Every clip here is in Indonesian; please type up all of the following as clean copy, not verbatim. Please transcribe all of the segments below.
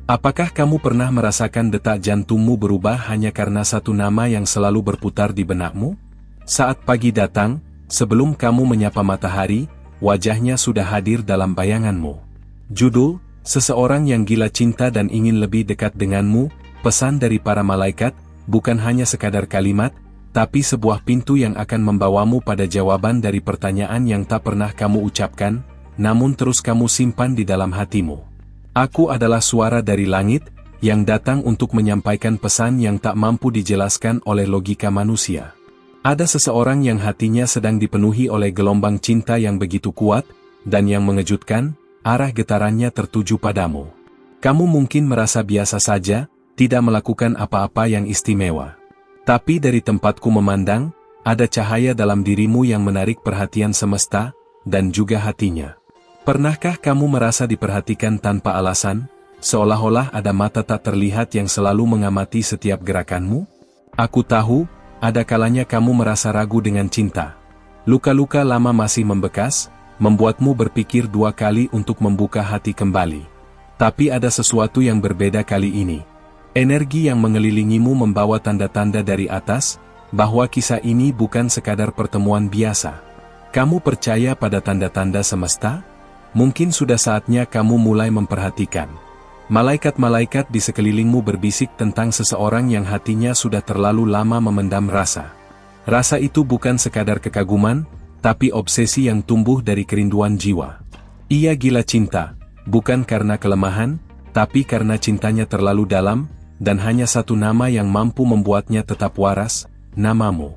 Apakah kamu pernah merasakan detak jantungmu berubah hanya karena satu nama yang selalu berputar di benakmu? Saat pagi datang, sebelum kamu menyapa matahari, wajahnya sudah hadir dalam bayanganmu. Judul, Seseorang yang Gila Cinta dan Ingin Lebih Dekat Denganmu, pesan dari para malaikat, bukan hanya sekadar kalimat, tapi sebuah pintu yang akan membawamu pada jawaban dari pertanyaan yang tak pernah kamu ucapkan, namun terus kamu simpan di dalam hatimu. Aku adalah suara dari langit, yang datang untuk menyampaikan pesan yang tak mampu dijelaskan oleh logika manusia. Ada seseorang yang hatinya sedang dipenuhi oleh gelombang cinta yang begitu kuat, dan yang mengejutkan, arah getarannya tertuju padamu. Kamu mungkin merasa biasa saja, tidak melakukan apa-apa yang istimewa. Tapi dari tempatku memandang, ada cahaya dalam dirimu yang menarik perhatian semesta, dan juga hatinya. Pernahkah kamu merasa diperhatikan tanpa alasan, seolah-olah ada mata tak terlihat yang selalu mengamati setiap gerakanmu? Aku tahu, ada kalanya kamu merasa ragu dengan cinta. Luka-luka lama masih membekas, membuatmu berpikir dua kali untuk membuka hati kembali. Tapi ada sesuatu yang berbeda kali ini. Energi yang mengelilingimu membawa tanda-tanda dari atas, bahwa kisah ini bukan sekadar pertemuan biasa. Kamu percaya pada tanda-tanda semesta? Mungkin sudah saatnya kamu mulai memperhatikan. Malaikat-malaikat di sekelilingmu berbisik tentang seseorang yang hatinya sudah terlalu lama memendam rasa. Rasa itu bukan sekadar kekaguman, tapi obsesi yang tumbuh dari kerinduan jiwa. Ia gila cinta, bukan karena kelemahan, tapi karena cintanya terlalu dalam, dan hanya satu nama yang mampu membuatnya tetap waras, namamu.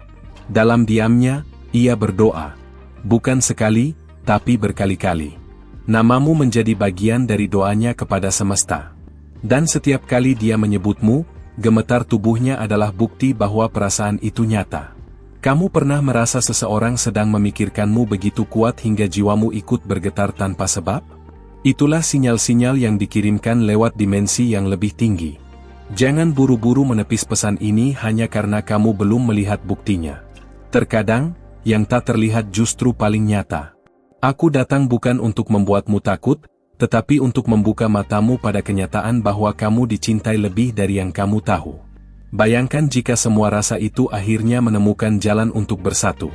Dalam diamnya, ia berdoa. Bukan sekali, tapi berkali-kali. Namamu menjadi bagian dari doanya kepada semesta. Dan setiap kali dia menyebutmu, gemetar tubuhnya adalah bukti bahwa perasaan itu nyata. Kamu pernah merasa seseorang sedang memikirkanmu begitu kuat hingga jiwamu ikut bergetar tanpa sebab? Itulah sinyal-sinyal yang dikirimkan lewat dimensi yang lebih tinggi. Jangan buru-buru menepis pesan ini hanya karena kamu belum melihat buktinya. Terkadang, yang tak terlihat justru paling nyata. Aku datang bukan untuk membuatmu takut, tetapi untuk membuka matamu pada kenyataan bahwa kamu dicintai lebih dari yang kamu tahu. Bayangkan jika semua rasa itu akhirnya menemukan jalan untuk bersatu.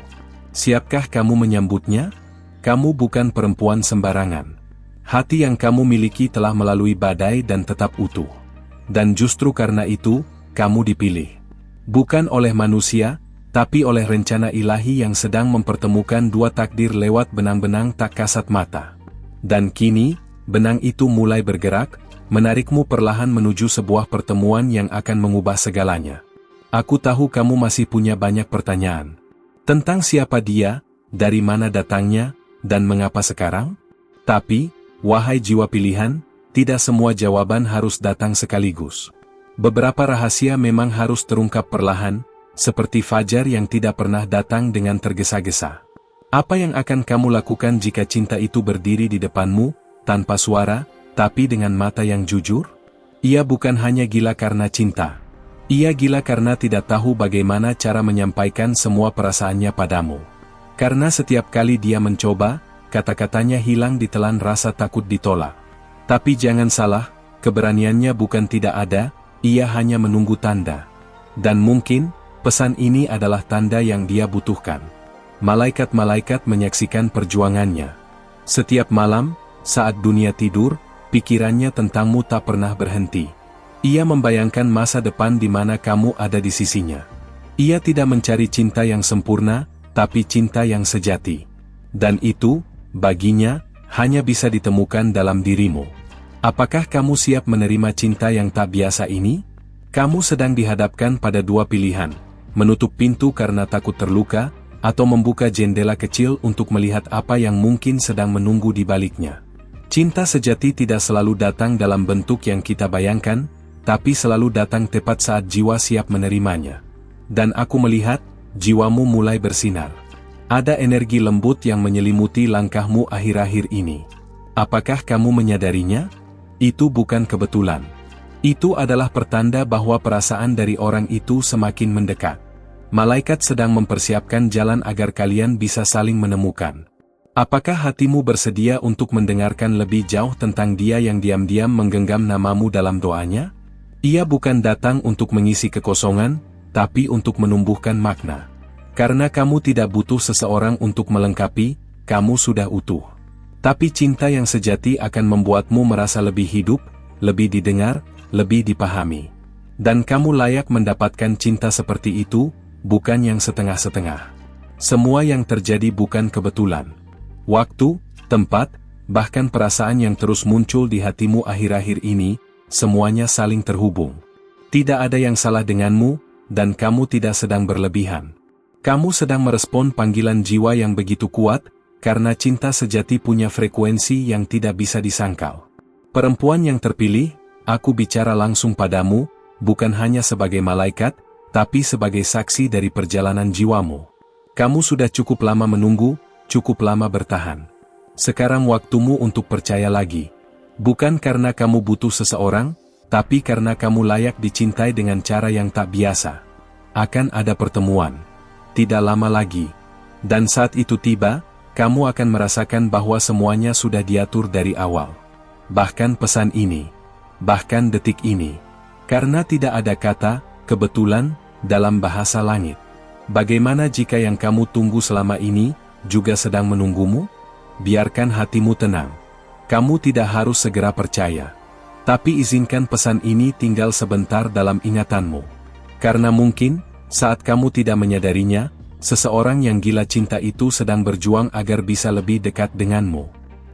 Siapkah kamu menyambutnya? Kamu bukan perempuan sembarangan. Hati yang kamu miliki telah melalui badai dan tetap utuh. Dan justru karena itu, kamu dipilih. Bukan oleh manusia, tapi oleh rencana ilahi yang sedang mempertemukan dua takdir lewat benang-benang tak kasat mata. Dan kini, benang itu mulai bergerak, menarikmu perlahan menuju sebuah pertemuan yang akan mengubah segalanya. Aku tahu kamu masih punya banyak pertanyaan. Tentang siapa dia, dari mana datangnya, dan mengapa sekarang? Tapi, wahai jiwa pilihan, tidak semua jawaban harus datang sekaligus. Beberapa rahasia memang harus terungkap perlahan, seperti fajar yang tidak pernah datang dengan tergesa-gesa. Apa yang akan kamu lakukan jika cinta itu berdiri di depanmu, tanpa suara, tapi dengan mata yang jujur? Ia bukan hanya gila karena cinta. Ia gila karena tidak tahu bagaimana cara menyampaikan semua perasaannya padamu. Karena setiap kali dia mencoba, kata-katanya hilang ditelan rasa takut ditolak. Tapi jangan salah, keberaniannya bukan tidak ada, ia hanya menunggu tanda. Dan mungkin, pesan ini adalah tanda yang dia butuhkan. Malaikat-malaikat menyaksikan perjuangannya. Setiap malam, saat dunia tidur, pikirannya tentangmu tak pernah berhenti. Ia membayangkan masa depan di mana kamu ada di sisinya. Ia tidak mencari cinta yang sempurna, tapi cinta yang sejati. Dan itu, baginya, hanya bisa ditemukan dalam dirimu. Apakah kamu siap menerima cinta yang tak biasa ini? Kamu sedang dihadapkan pada dua pilihan. Menutup pintu karena takut terluka, atau membuka jendela kecil untuk melihat apa yang mungkin sedang menunggu di baliknya. Cinta sejati tidak selalu datang dalam bentuk yang kita bayangkan, tapi selalu datang tepat saat jiwa siap menerimanya. Dan aku melihat, jiwamu mulai bersinar. Ada energi lembut yang menyelimuti langkahmu akhir-akhir ini. Apakah kamu menyadarinya? Itu bukan kebetulan. Itu adalah pertanda bahwa perasaan dari orang itu semakin mendekat. Malaikat sedang mempersiapkan jalan agar kalian bisa saling menemukan. Apakah hatimu bersedia untuk mendengarkan lebih jauh tentang Dia yang diam-diam menggenggam namamu dalam doanya? Ia bukan datang untuk mengisi kekosongan, tapi untuk menumbuhkan makna. Karena kamu tidak butuh seseorang untuk melengkapi, kamu sudah utuh. Tapi cinta yang sejati akan membuatmu merasa lebih hidup, lebih didengar, lebih dipahami. Dan kamu layak mendapatkan cinta seperti itu, bukan yang setengah-setengah. Semua yang terjadi bukan kebetulan. Waktu, tempat, bahkan perasaan yang terus muncul di hatimu akhir-akhir ini, semuanya saling terhubung. Tidak ada yang salah denganmu, dan kamu tidak sedang berlebihan. Kamu sedang merespon panggilan jiwa yang begitu kuat, karena cinta sejati punya frekuensi yang tidak bisa disangkal. Perempuan yang terpilih, aku bicara langsung padamu, bukan hanya sebagai malaikat, tapi sebagai saksi dari perjalanan jiwamu. Kamu sudah cukup lama menunggu, cukup lama bertahan. Sekarang waktumu untuk percaya lagi. Bukan karena kamu butuh seseorang, tapi karena kamu layak dicintai dengan cara yang tak biasa. Akan ada pertemuan. Tidak lama lagi. Dan saat itu tiba, kamu akan merasakan bahwa semuanya sudah diatur dari awal. Bahkan pesan ini. Bahkan detik ini. Karena tidak ada kata, kebetulan, dalam bahasa langit. Bagaimana jika yang kamu tunggu selama ini, juga sedang menunggumu? Biarkan hatimu tenang. Kamu tidak harus segera percaya. Tapi izinkan pesan ini tinggal sebentar dalam ingatanmu. Karena mungkin, saat kamu tidak menyadarinya, seseorang yang gila cinta itu sedang berjuang agar bisa lebih dekat denganmu.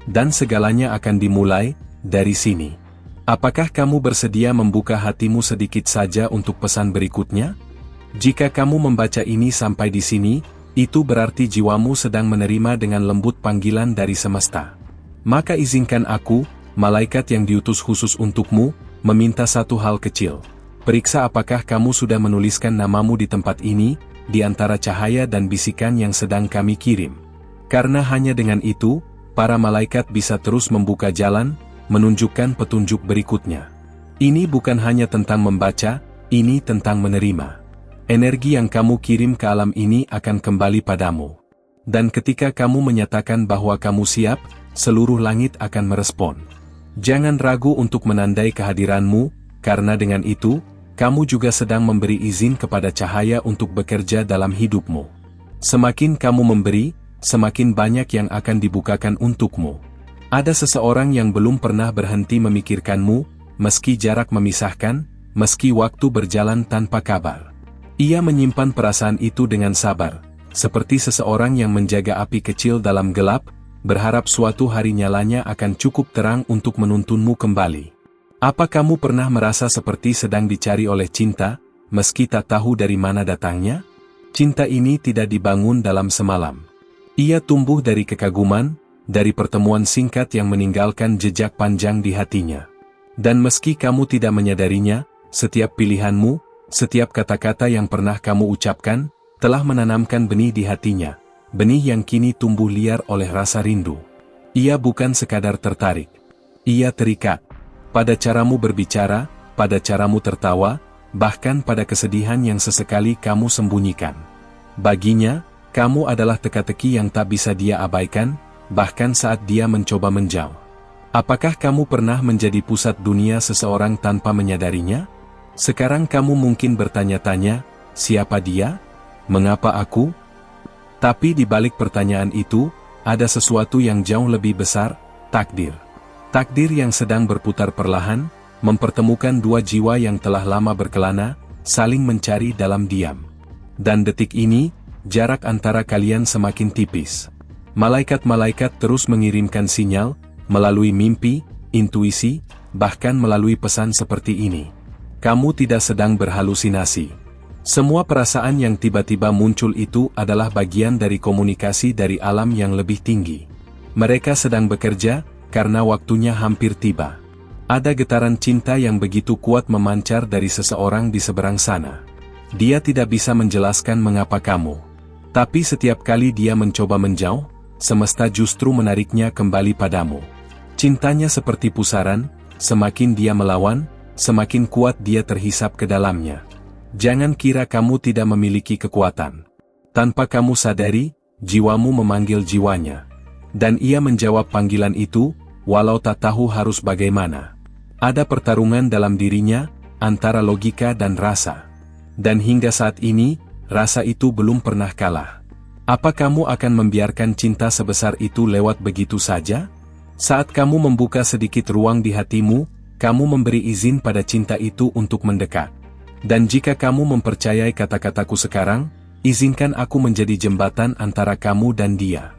Dan segalanya akan dimulai, dari sini. Apakah kamu bersedia membuka hatimu sedikit saja untuk pesan berikutnya? Jika kamu membaca ini sampai di sini, itu berarti jiwamu sedang menerima dengan lembut panggilan dari semesta. Maka izinkan aku, malaikat yang diutus khusus untukmu, meminta satu hal kecil. Periksa apakah kamu sudah menuliskan namamu di tempat ini, di antara cahaya dan bisikan yang sedang kami kirim. Karena hanya dengan itu, para malaikat bisa terus membuka jalan, menunjukkan petunjuk berikutnya. Ini bukan hanya tentang membaca, ini tentang menerima. Energi yang kamu kirim ke alam ini akan kembali padamu. Dan ketika kamu menyatakan bahwa kamu siap, seluruh langit akan merespon. Jangan ragu untuk menandai kehadiranmu, karena dengan itu, kamu juga sedang memberi izin kepada cahaya untuk bekerja dalam hidupmu. Semakin kamu memberi, semakin banyak yang akan dibukakan untukmu. Ada seseorang yang belum pernah berhenti memikirkanmu, meski jarak memisahkan, meski waktu berjalan tanpa kabar. Ia menyimpan perasaan itu dengan sabar, seperti seseorang yang menjaga api kecil dalam gelap, berharap suatu hari nyalanya akan cukup terang untuk menuntunmu kembali. Apa kamu pernah merasa seperti sedang dicari oleh cinta, meski tak tahu dari mana datangnya? Cinta ini tidak dibangun dalam semalam. Ia tumbuh dari kekaguman, dari pertemuan singkat yang meninggalkan jejak panjang di hatinya. Dan meski kamu tidak menyadarinya, setiap pilihanmu, setiap kata-kata yang pernah kamu ucapkan, telah menanamkan benih di hatinya, benih yang kini tumbuh liar oleh rasa rindu. Ia bukan sekadar tertarik. Ia terikat. Pada caramu berbicara, pada caramu tertawa, bahkan pada kesedihan yang sesekali kamu sembunyikan. Baginya, kamu adalah teka-teki yang tak bisa dia abaikan, bahkan saat dia mencoba menjauh. Apakah kamu pernah menjadi pusat dunia seseorang tanpa menyadarinya? Sekarang kamu mungkin bertanya-tanya, siapa dia? Mengapa aku? Tapi di balik pertanyaan itu, ada sesuatu yang jauh lebih besar, takdir. Takdir yang sedang berputar perlahan, mempertemukan dua jiwa yang telah lama berkelana, saling mencari dalam diam. Dan detik ini, jarak antara kalian semakin tipis. Malaikat-malaikat terus mengirimkan sinyal, melalui mimpi, intuisi, bahkan melalui pesan seperti ini. Kamu tidak sedang berhalusinasi. Semua perasaan yang tiba-tiba muncul itu adalah bagian dari komunikasi dari alam yang lebih tinggi. Mereka sedang bekerja, karena waktunya hampir tiba. Ada getaran cinta yang begitu kuat memancar dari seseorang di seberang sana. Dia tidak bisa menjelaskan mengapa kamu. Tapi setiap kali dia mencoba menjauh, semesta justru menariknya kembali padamu. Cintanya seperti pusaran, semakin dia melawan, semakin kuat dia terhisap ke dalamnya. Jangan kira kamu tidak memiliki kekuatan. Tanpa kamu sadari, jiwamu memanggil jiwanya. Dan ia menjawab panggilan itu, walau tak tahu harus bagaimana. Ada pertarungan dalam dirinya, antara logika dan rasa. Dan hingga saat ini, rasa itu belum pernah kalah. Apa kamu akan membiarkan cinta sebesar itu lewat begitu saja? Saat kamu membuka sedikit ruang di hatimu, kamu memberi izin pada cinta itu untuk mendekat. Dan jika kamu mempercayai kata-kataku sekarang, izinkan aku menjadi jembatan antara kamu dan dia.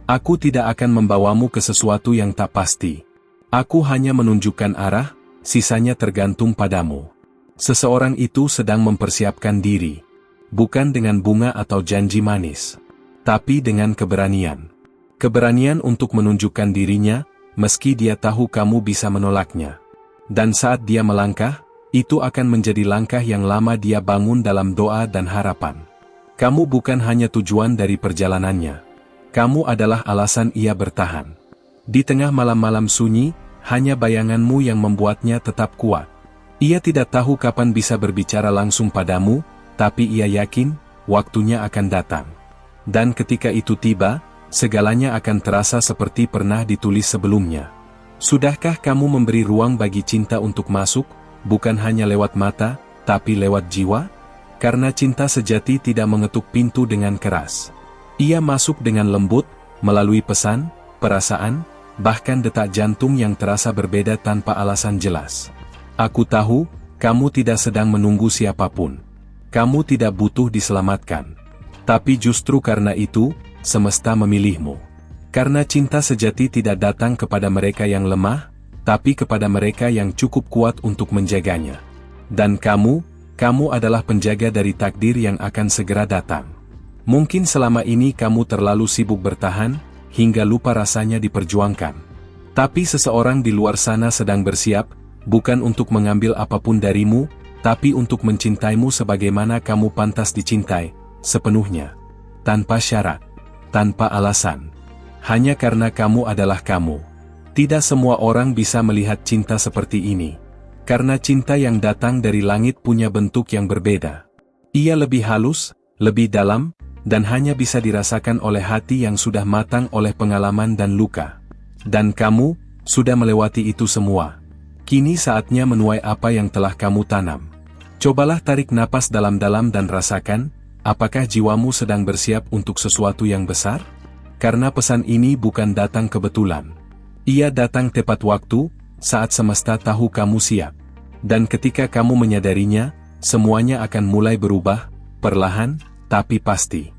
Aku tidak akan membawamu ke sesuatu yang tak pasti. Aku hanya menunjukkan arah, sisanya tergantung padamu. Seseorang itu sedang mempersiapkan diri. Bukan dengan bunga atau janji manis, tapi dengan keberanian. Keberanian untuk menunjukkan dirinya, meski dia tahu kamu bisa menolaknya. Dan saat dia melangkah, itu akan menjadi langkah yang lama dia bangun dalam doa dan harapan. Kamu bukan hanya tujuan dari perjalanannya. Kamu adalah alasan ia bertahan. Di tengah malam-malam sunyi, hanya bayanganmu yang membuatnya tetap kuat. Ia tidak tahu kapan bisa berbicara langsung padamu, tapi ia yakin, waktunya akan datang. Dan ketika itu tiba, segalanya akan terasa seperti pernah ditulis sebelumnya. Sudahkah kamu memberi ruang bagi cinta untuk masuk, bukan hanya lewat mata, tapi lewat jiwa? Karena cinta sejati tidak mengetuk pintu dengan keras. Ia masuk dengan lembut, melalui pesan, perasaan, bahkan detak jantung yang terasa berbeda tanpa alasan jelas. Aku tahu, kamu tidak sedang menunggu siapapun. Kamu tidak butuh diselamatkan. Tapi justru karena itu, semesta memilihmu. Karena cinta sejati tidak datang kepada mereka yang lemah, tapi kepada mereka yang cukup kuat untuk menjaganya. Dan kamu adalah penjaga dari takdir yang akan segera datang. Mungkin selama ini kamu terlalu sibuk bertahan, hingga lupa rasanya diperjuangkan. Tapi seseorang di luar sana sedang bersiap, bukan untuk mengambil apapun darimu, tapi untuk mencintaimu sebagaimana kamu pantas dicintai, sepenuhnya. Tanpa syarat, tanpa alasan. Hanya karena kamu adalah kamu. Tidak semua orang bisa melihat cinta seperti ini. Karena cinta yang datang dari langit punya bentuk yang berbeda. Ia lebih halus, lebih dalam, dan hanya bisa dirasakan oleh hati yang sudah matang oleh pengalaman dan luka. Dan kamu sudah melewati itu semua. Kini saatnya menuai apa yang telah kamu tanam. Cobalah tarik napas dalam-dalam dan rasakan, apakah jiwamu sedang bersiap untuk sesuatu yang besar? Karena pesan ini bukan datang kebetulan. Ia datang tepat waktu, saat semesta tahu kamu siap. Dan ketika kamu menyadarinya, semuanya akan mulai berubah, perlahan, tapi pasti.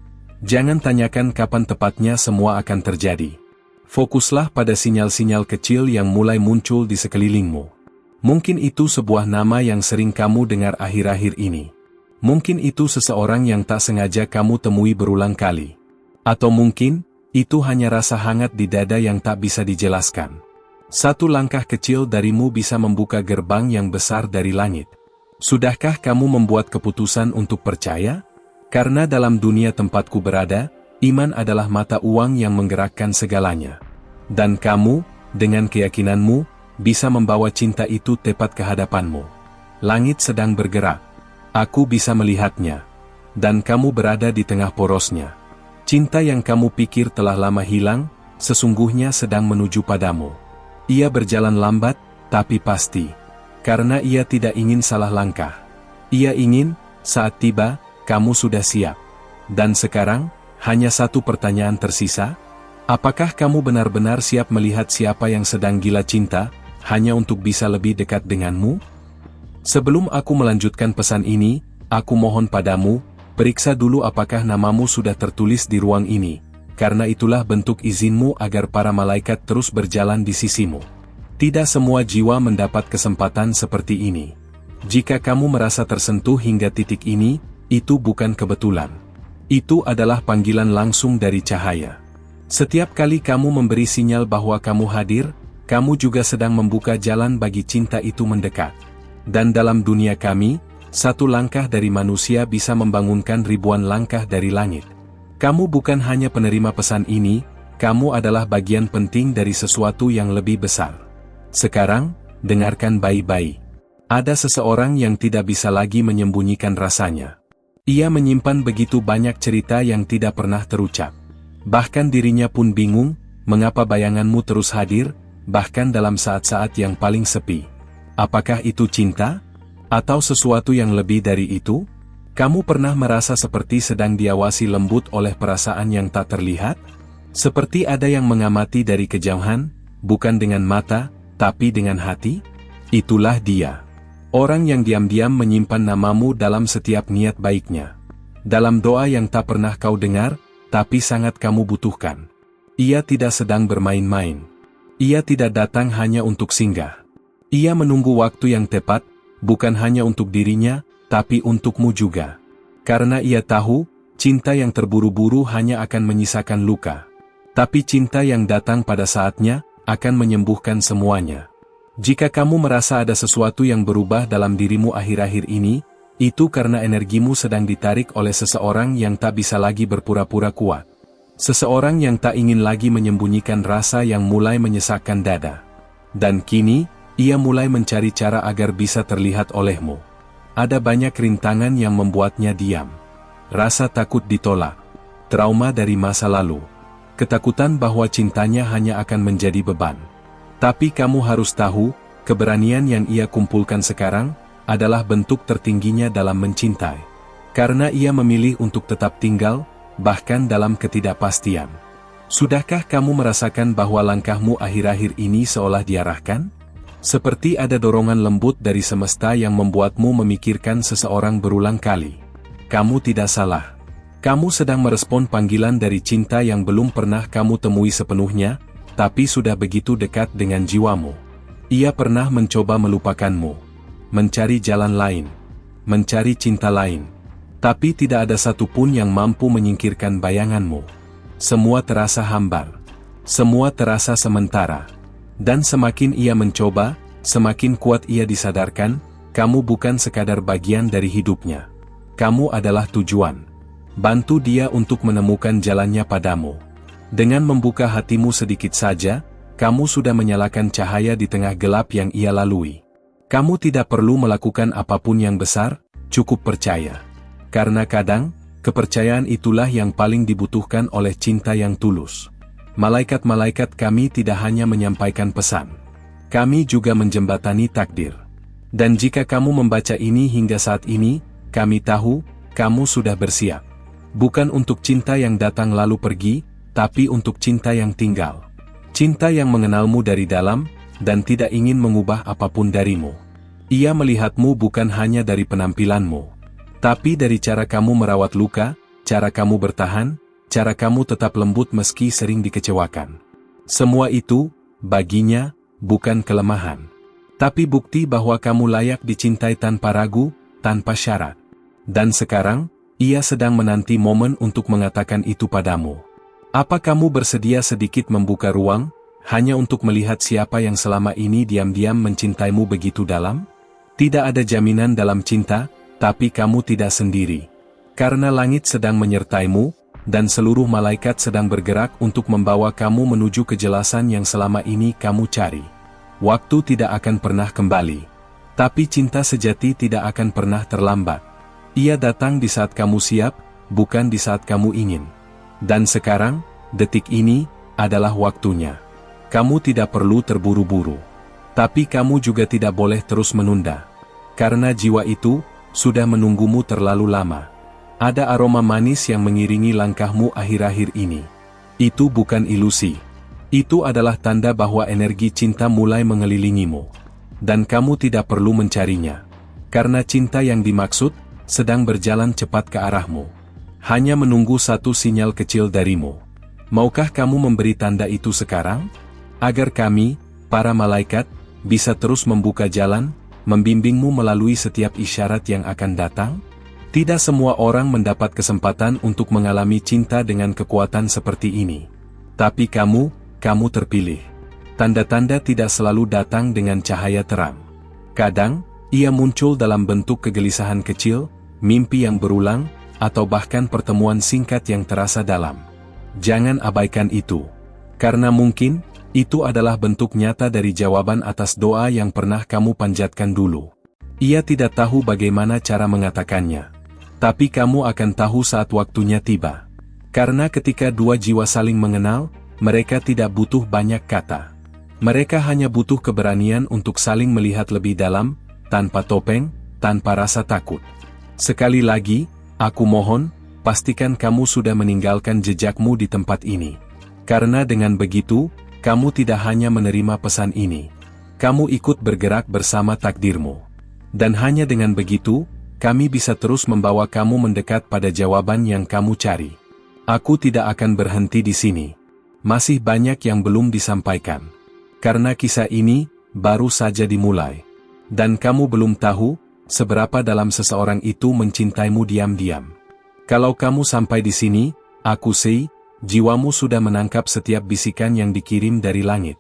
Jangan tanyakan kapan tepatnya semua akan terjadi. Fokuslah pada sinyal-sinyal kecil yang mulai muncul di sekelilingmu. Mungkin itu sebuah nama yang sering kamu dengar akhir-akhir ini. Mungkin itu seseorang yang tak sengaja kamu temui berulang kali. Atau mungkin, itu hanya rasa hangat di dada yang tak bisa dijelaskan. Satu langkah kecil darimu bisa membuka gerbang yang besar dari langit. Sudahkah kamu membuat keputusan untuk percaya? Karena dalam dunia tempatku berada, iman adalah mata uang yang menggerakkan segalanya. Dan kamu, dengan keyakinanmu, bisa membawa cinta itu tepat ke hadapanmu. Langit sedang bergerak. Aku bisa melihatnya. Dan kamu berada di tengah porosnya. Cinta yang kamu pikir telah lama hilang, sesungguhnya sedang menuju padamu. Ia berjalan lambat, tapi pasti. Karena ia tidak ingin salah langkah. Ia ingin, saat tiba, kamu sudah siap. Dan sekarang, hanya satu pertanyaan tersisa. Apakah kamu benar-benar siap melihat siapa yang sedang gila cinta, hanya untuk bisa lebih dekat denganmu? Sebelum aku melanjutkan pesan ini, aku mohon padamu, periksa dulu apakah namamu sudah tertulis di ruang ini, karena itulah bentuk izinmu agar para malaikat terus berjalan di sisimu. Tidak semua jiwa mendapat kesempatan seperti ini. Jika kamu merasa tersentuh hingga titik ini, itu bukan kebetulan. Itu adalah panggilan langsung dari cahaya. Setiap kali kamu memberi sinyal bahwa kamu hadir, kamu juga sedang membuka jalan bagi cinta itu mendekat. Dan dalam dunia kami, satu langkah dari manusia bisa membangunkan ribuan langkah dari langit. Kamu bukan hanya penerima pesan ini, kamu adalah bagian penting dari sesuatu yang lebih besar. Sekarang, dengarkan baik-baik. Ada seseorang yang tidak bisa lagi menyembunyikan rasanya. Ia menyimpan begitu banyak cerita yang tidak pernah terucap. Bahkan dirinya pun bingung, mengapa bayanganmu terus hadir, bahkan dalam saat-saat yang paling sepi? Apakah itu cinta? Atau sesuatu yang lebih dari itu? Kamu pernah merasa seperti sedang diawasi lembut oleh perasaan yang tak terlihat? Seperti ada yang mengamati dari kejauhan, bukan dengan mata, tapi dengan hati? Itulah dia. Orang yang diam-diam menyimpan namamu dalam setiap niat baiknya. Dalam doa yang tak pernah kau dengar, tapi sangat kamu butuhkan. Ia tidak sedang bermain-main. Ia tidak datang hanya untuk singgah. Ia menunggu waktu yang tepat, bukan hanya untuk dirinya, tapi untukmu juga. Karena ia tahu, cinta yang terburu-buru hanya akan menyisakan luka. Tapi cinta yang datang pada saatnya, akan menyembuhkan semuanya. Jika kamu merasa ada sesuatu yang berubah dalam dirimu akhir-akhir ini, itu karena energimu sedang ditarik oleh seseorang yang tak bisa lagi berpura-pura kuat. Seseorang yang tak ingin lagi menyembunyikan rasa yang mulai menyesakkan dada. Dan kini, ia mulai mencari cara agar bisa terlihat olehmu. Ada banyak rintangan yang membuatnya diam. Rasa takut ditolak. Trauma dari masa lalu. Ketakutan bahwa cintanya hanya akan menjadi beban. Tapi kamu harus tahu, keberanian yang ia kumpulkan sekarang, adalah bentuk tertingginya dalam mencintai. Karena ia memilih untuk tetap tinggal, bahkan dalam ketidakpastian. Sudahkah kamu merasakan bahwa langkahmu akhir-akhir ini seolah diarahkan? Seperti ada dorongan lembut dari semesta yang membuatmu memikirkan seseorang berulang kali. Kamu tidak salah. Kamu sedang merespon panggilan dari cinta yang belum pernah kamu temui sepenuhnya, tapi sudah begitu dekat dengan jiwamu. Ia pernah mencoba melupakanmu, mencari jalan lain, mencari cinta lain. Tapi tidak ada satupun yang mampu menyingkirkan bayanganmu. Semua terasa hambar. Semua terasa sementara. Dan semakin ia mencoba, semakin kuat ia disadarkan, kamu bukan sekadar bagian dari hidupnya. Kamu adalah tujuan. Bantu dia untuk menemukan jalannya padamu. Dengan membuka hatimu sedikit saja, kamu sudah menyalakan cahaya di tengah gelap yang ia lalui. Kamu tidak perlu melakukan apapun yang besar, cukup percaya. Karena kadang, kepercayaan itulah yang paling dibutuhkan oleh cinta yang tulus. Malaikat-malaikat kami tidak hanya menyampaikan pesan. Kami juga menjembatani takdir. Dan jika kamu membaca ini hingga saat ini, kami tahu, kamu sudah bersiap. Bukan untuk cinta yang datang lalu pergi, tapi untuk cinta yang tinggal. Cinta yang mengenalmu dari dalam, dan tidak ingin mengubah apapun darimu. Ia melihatmu bukan hanya dari penampilanmu, tapi dari cara kamu merawat luka, cara kamu bertahan, cara kamu tetap lembut meski sering dikecewakan. Semua itu, baginya, bukan kelemahan. Tapi bukti bahwa kamu layak dicintai tanpa ragu, tanpa syarat. Dan sekarang, ia sedang menanti momen untuk mengatakan itu padamu. Apa kamu bersedia sedikit membuka ruang, hanya untuk melihat siapa yang selama ini diam-diam mencintaimu begitu dalam? Tidak ada jaminan dalam cinta, tapi kamu tidak sendiri. Karena langit sedang menyertaimu, dan seluruh malaikat sedang bergerak untuk membawa kamu menuju kejelasan yang selama ini kamu cari. Waktu tidak akan pernah kembali. Tapi cinta sejati tidak akan pernah terlambat. Ia datang di saat kamu siap, bukan di saat kamu ingin. Dan sekarang, detik ini, adalah waktunya. Kamu tidak perlu terburu-buru. Tapi kamu juga tidak boleh terus menunda. Karena jiwa itu, sudah menunggumu terlalu lama. Ada aroma manis yang mengiringi langkahmu akhir-akhir ini. Itu bukan ilusi. Itu adalah tanda bahwa energi cinta mulai mengelilingimu. Dan kamu tidak perlu mencarinya. Karena cinta yang dimaksud, sedang berjalan cepat ke arahmu. Hanya menunggu satu sinyal kecil darimu. Maukah kamu memberi tanda itu sekarang? Agar kami, para malaikat, bisa terus membuka jalan, membimbingmu melalui setiap isyarat yang akan datang? Tidak semua orang mendapat kesempatan untuk mengalami cinta dengan kekuatan seperti ini. Tapi kamu terpilih. Tanda-tanda tidak selalu datang dengan cahaya terang. Kadang, ia muncul dalam bentuk kegelisahan kecil, mimpi yang berulang, atau bahkan pertemuan singkat yang terasa dalam. Jangan abaikan itu. Karena mungkin, itu adalah bentuk nyata dari jawaban atas doa yang pernah kamu panjatkan dulu. Ia tidak tahu bagaimana cara mengatakannya. Tapi kamu akan tahu saat waktunya tiba. Karena ketika dua jiwa saling mengenal, mereka tidak butuh banyak kata. Mereka hanya butuh keberanian untuk saling melihat lebih dalam, tanpa topeng, tanpa rasa takut. Sekali lagi, aku mohon, pastikan kamu sudah meninggalkan jejakmu di tempat ini. Karena dengan begitu, kamu tidak hanya menerima pesan ini. Kamu ikut bergerak bersama takdirmu. Dan hanya dengan begitu, kami bisa terus membawa kamu mendekat pada jawaban yang kamu cari. Aku tidak akan berhenti di sini. Masih banyak yang belum disampaikan. Karena kisah ini baru saja dimulai. Dan kamu belum tahu seberapa dalam seseorang itu mencintaimu diam-diam. Kalau kamu sampai di sini, aku sih, jiwamu sudah menangkap setiap bisikan yang dikirim dari langit.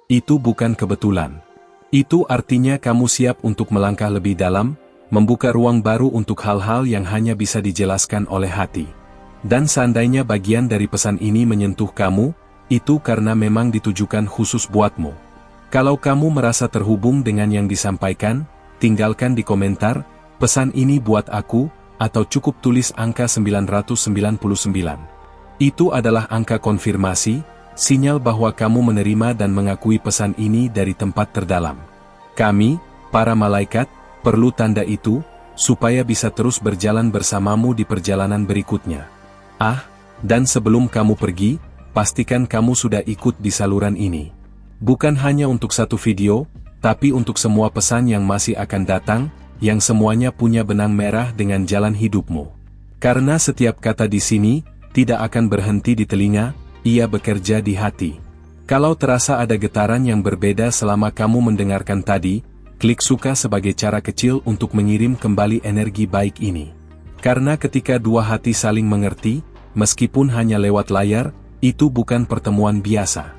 Itu bukan kebetulan. Itu artinya kamu siap untuk melangkah lebih dalam, membuka ruang baru untuk hal-hal yang hanya bisa dijelaskan oleh hati. Dan seandainya bagian dari pesan ini menyentuh kamu, itu karena memang ditujukan khusus buatmu. Kalau kamu merasa terhubung dengan yang disampaikan, tinggalkan di komentar, pesan ini buat aku, atau cukup tulis angka 999. Itu adalah angka konfirmasi, sinyal bahwa kamu menerima dan mengakui pesan ini dari tempat terdalam. Kami, para malaikat, perlu tanda itu, supaya bisa terus berjalan bersamamu di perjalanan berikutnya. Dan sebelum kamu pergi, pastikan kamu sudah ikut di saluran ini. Bukan hanya untuk satu video, tapi untuk semua pesan yang masih akan datang, yang semuanya punya benang merah dengan jalan hidupmu. Karena setiap kata di sini, tidak akan berhenti di telinga, ia bekerja di hati. Kalau terasa ada getaran yang berbeda selama kamu mendengarkan tadi, klik suka sebagai cara kecil untuk mengirim kembali energi baik ini. Karena ketika dua hati saling mengerti, meskipun hanya lewat layar, itu bukan pertemuan biasa.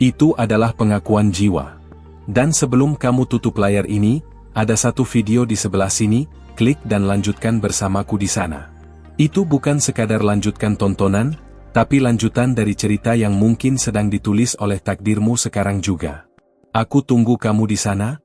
Itu adalah pengakuan jiwa. Dan sebelum kamu tutup layar ini, ada satu video di sebelah sini, klik dan lanjutkan bersamaku di sana. Itu bukan sekadar lanjutkan tontonan, tapi lanjutan dari cerita yang mungkin sedang ditulis oleh takdirmu sekarang juga. Aku tunggu kamu di sana.